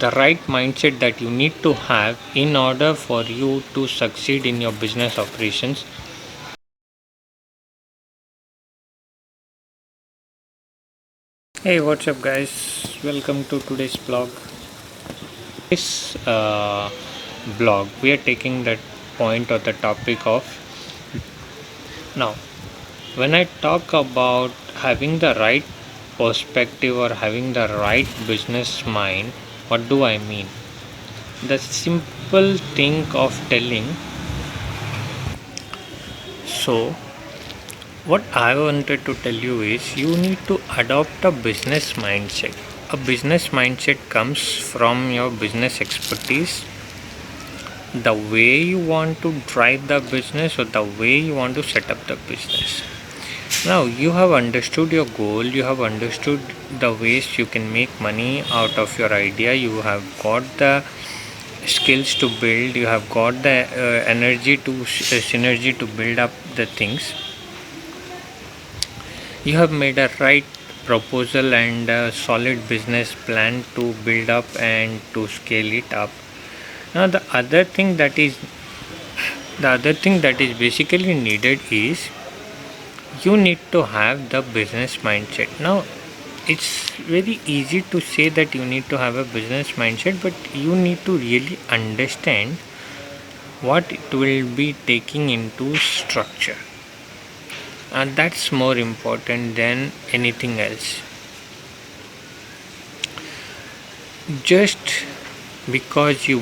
the right mindset that you need to have in order for you to succeed in your business operations. Hey, what's up, guys? Welcome to today's blog. This blog, we are taking that point or the topic of now. When I talk about having the right perspective or having the right business mind, what do I mean? The simple thing of telling. So, what I wanted to tell you is you need to adopt a business mindset. A business mindset comes from your business expertise, the way you want to drive the business or the way you want to set up the business. Now you have understood your goal, you have understood the ways you can make money out of your idea, you have got the skills to build, you have got the energy to synergy to build up the things. You have made a right proposal and a solid business plan to build up and to scale it up. Now the other thing that is basically needed is you need to have the business mindset. Now it's very easy to say that you need to have a business mindset, but you need to really understand what it will be taking into structure, and that's more important than anything else. Just because you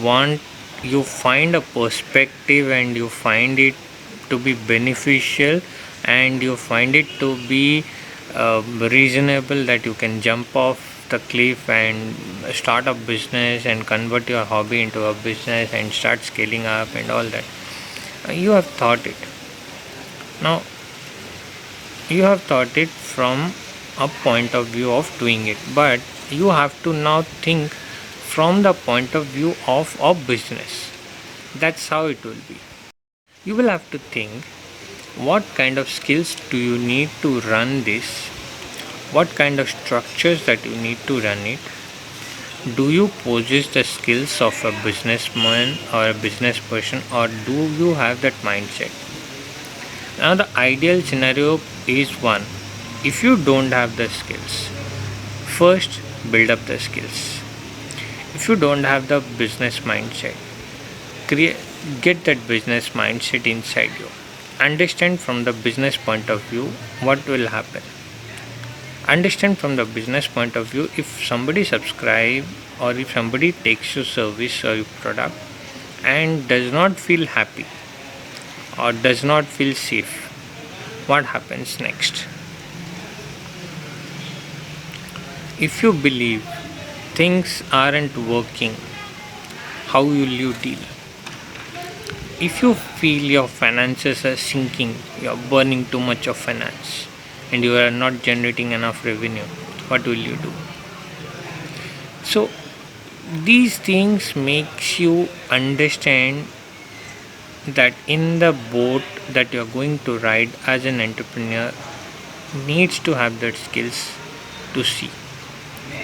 find a perspective and you find it to be beneficial and you find it to be reasonable that you can jump off the cliff and start a business and convert your hobby into a business and start scaling up and all that. You have thought it. Now you have thought it from a point of view of doing it, but you have to now think from the point of view of a business. That's how it will be. You will have to think what kind of skills do you need to run this, what kind of structures that you need to run it. Do you possess the skills of a businessman or a business person, or do you have that mindset? Now the ideal scenario is one. If you don't have the skills, first build up the skills. If you don't have the business mindset, get that business mindset inside you. Understand from the business point of view what will happen. Understand from the business point of view, if somebody subscribe or if somebody takes your service or your product and does not feel happy or does not feel safe, what happens next? If you believe things aren't working, how will you deal? If you feel your finances are sinking, you are burning too much of finance and you are not generating enough revenue, what will you do? So these things makes you understand that in the boat that you are going to ride as an entrepreneur needs to have that skills to see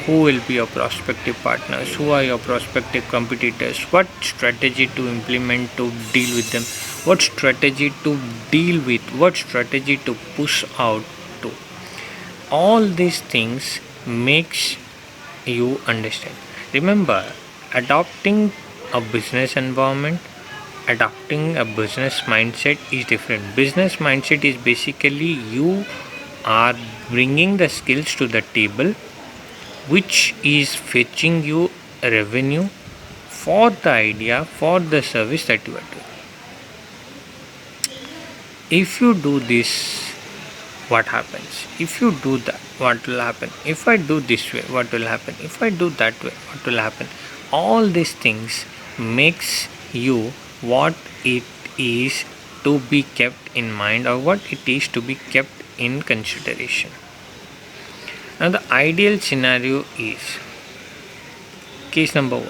who will be your prospective partners, who are your prospective competitors, what strategy to implement to deal with them, what strategy to deal with, what strategy to push out to. All these things makes you understand. Remember, adopting a business environment, adopting a business mindset is different. Business mindset is basically you are bringing the skills to the table which is fetching you revenue for the idea, for the service that you are doing. If you do this, what happens? If you do that, what will happen? If I do this way, what will happen? If I do that way, what will happen? All these things makes you what it is to be kept in mind or what it is to be kept in consideration. Now the ideal scenario is case number 1.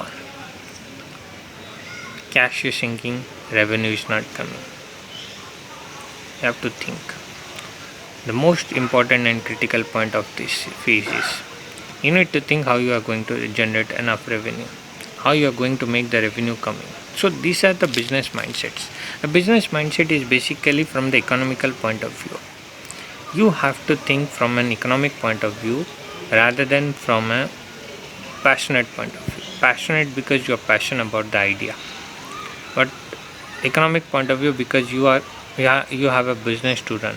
Cash is sinking, revenue is not coming. You have to think. The most important and critical point of this phase is you need to think how you are going to generate enough revenue. how you are going to make the revenue coming. So these are the business mindsets. A business mindset is basically from the economical point of view. You have to think from an economic point of view rather than from a passionate point of view. Passionate because you are passionate about the idea, but economic point of view because you have a business to run.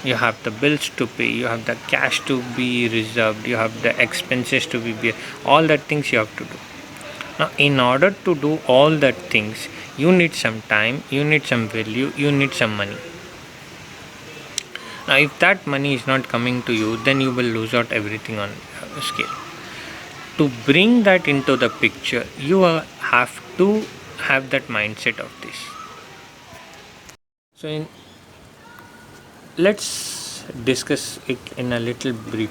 You have the bills to pay, you have the cash to be reserved, you have the expenses to be all that things you have to do. Now in order to do all that things, you need some time, you need some value, you need some money. Now if that money is not coming to you, then you will lose out everything on scale. To bring that into the picture, you have to have that mindset of this. So let's discuss it in a little brief.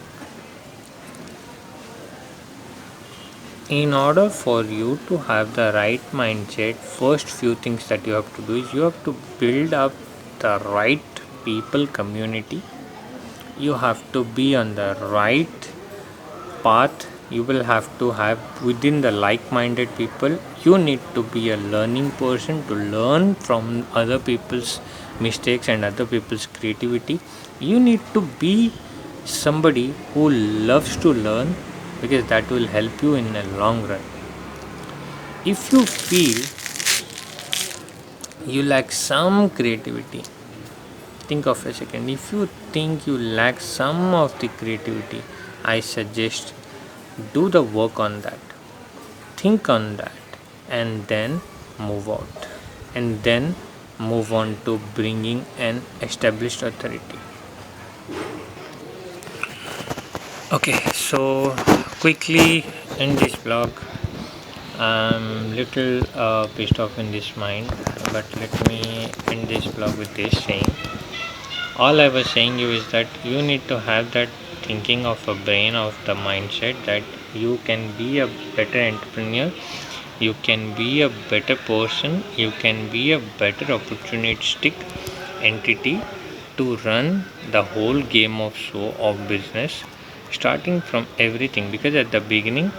In order for you to have the right mindset, first few things that you have to do is you have to build up the right people community. You have to be on the right path. You will have to have within the like-minded people. You need to be a learning person to learn from other people's mistakes and other people's creativity. You need to be somebody who loves to learn, because that will help you in the long run. If you feel you lack some creativity, think of a second. If you think you lack some of the creativity, I suggest do the work on that, think on that, and then move out, and then move on to bringing an established authority. Okay, so quickly in this blog, I'm little pissed off in this mind, but let me end this blog with this saying. All I was saying you is that you need to have that thinking of a brain, of the mindset that you can be a better entrepreneur, you can be a better person, you can be a better opportunistic entity to run the whole game of show of business, starting from everything, because at the beginning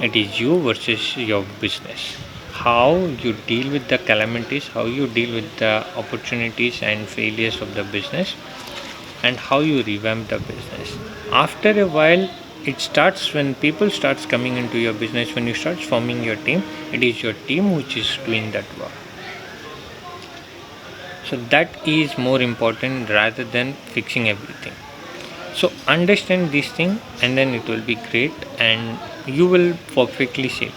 it is you versus your business. How you deal with the calamities, how you deal with the opportunities and failures of the business, and how you revamp the business. After a while, it starts when people starts coming into your business, when you start forming your team, it is your team which is doing that work. So that is more important rather than fixing everything. So understand this thing, and then it will be great and you will perfectly see it.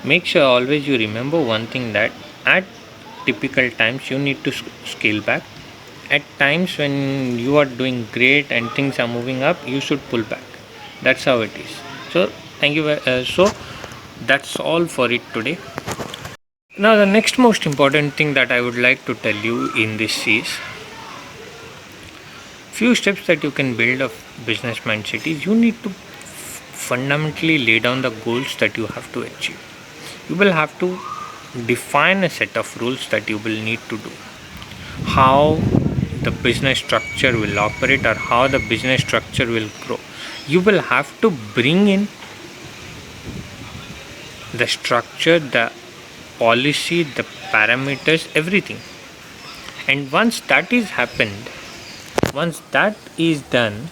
Make sure always you remember one thing, that at typical times you need to scale back. At times when you are doing great and things are moving up, you should pull back. That's how it is. So thank you. So that's all for it today. Now the next most important thing that I would like to tell you in this is few steps that you can build a business mindset is you need to fundamentally lay down the goals that you have to achieve. You will have to define a set of rules that you will need to do, how the business structure will operate or how the business structure will grow. You will have to bring in the structure, the policy, the parameters, everything. And once that is happened, once that is done,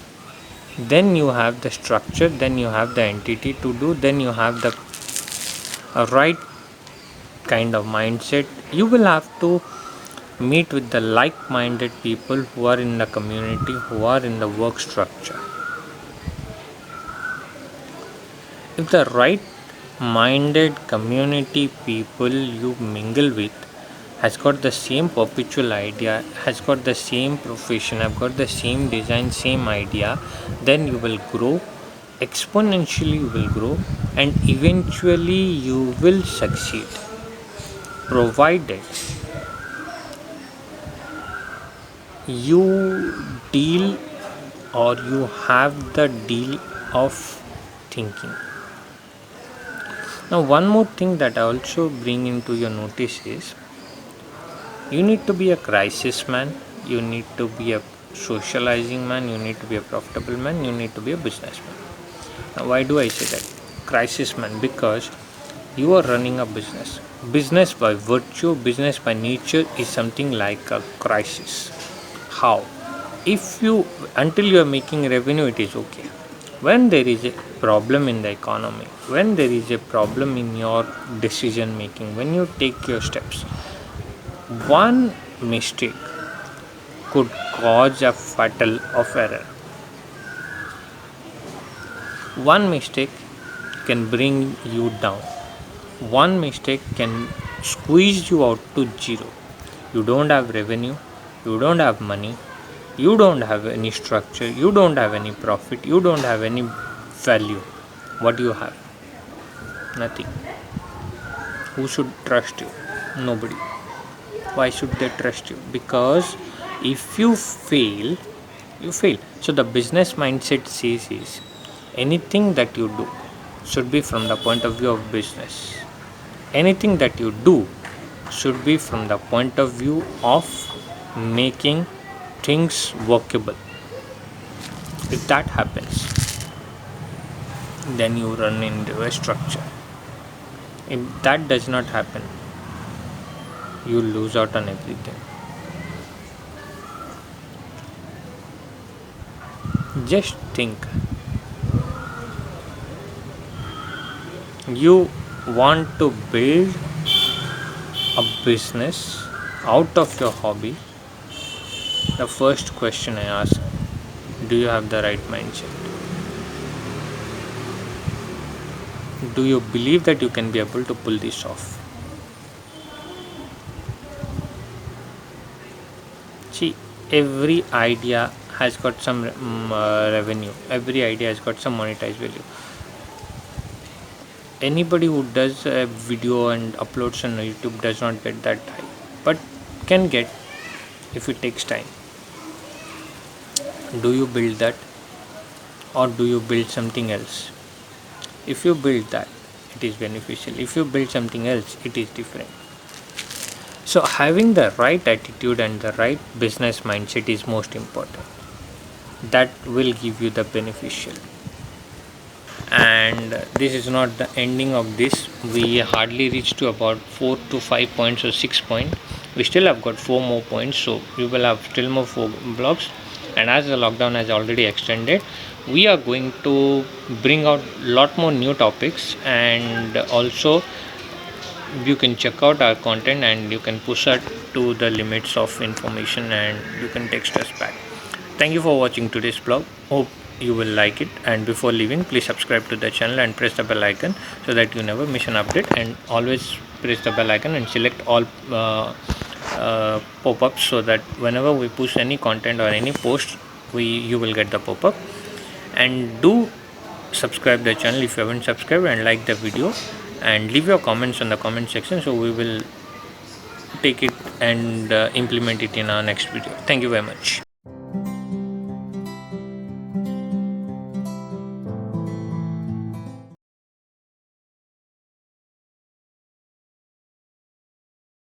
then you have the structure, then you have the entity to do, then you have the right kind of mindset. You will have to meet with the like-minded people who are in the community, who are in the work structure. If the right-minded community people you mingle with has got the same perpetual idea, has got the same profession, have got the same design, same idea, then you will grow exponentially. You will grow and eventually you will succeed, provided you deal or you have the deal of thinking. Now one more thing that I also bring into your notice is you need to be a crisis man, you need to be a socializing man, you need to be a profitable man, you need to be a businessman. Now why do I say that? Crisis man, because You are running a business. Business by virtue, business by nature is something like a crisis. How? If you, until you are making revenue, it is okay. When there is a problem in the economy, when there is a problem in your decision making, when you take your steps, one mistake could cause a fatal of error. One mistake can bring you down. One mistake can squeeze you out to zero. You don't have revenue, you don't have money, you don't have any structure, you don't have any profit, you don't have any value. What do you have? Nothing. Who should trust you? Nobody. Why should they trust you? Because if you fail, you fail. So the business mindset says is anything that you do should be from the point of view of business. Anything that you do should be from the point of view of making things workable. If that happens, then you run into a structure. If that does not happen, you lose out on everything. Just think, you want to build a business out of your hobby. The first question I ask, do you have the right mindset? Do you believe that you can be able to pull this off? See, every idea has got some revenue, every idea has got some monetized value. Anybody who does a video and uploads on YouTube does not get that high, but can get if it takes time. Do you build that, or do you build something else? If you build that, it is beneficial. If you build something else, it is different. So having the right attitude and the right business mindset is most important. That will give you the beneficial. And this is not the ending of this. We hardly reached to about 4 to 5 points or 6 points. We still have got 4 more points, so we will have still more 4 blogs. And as the lockdown has already extended, we are going to bring out lot more new topics, and also you can check out our content and you can push it to the limits of information, and you can text us back. Thank you for watching today's blog. Hope you will like it, and before leaving, please subscribe to the channel and press the bell icon so that you never miss an update, and always press the bell icon and select all pop-ups so that whenever we push any content or any post, you will get the pop-up. And do subscribe the channel if you haven't subscribed, and like the video, and leave your comments on the comment section, so we will take it and implement it in our next video. Thank you very much.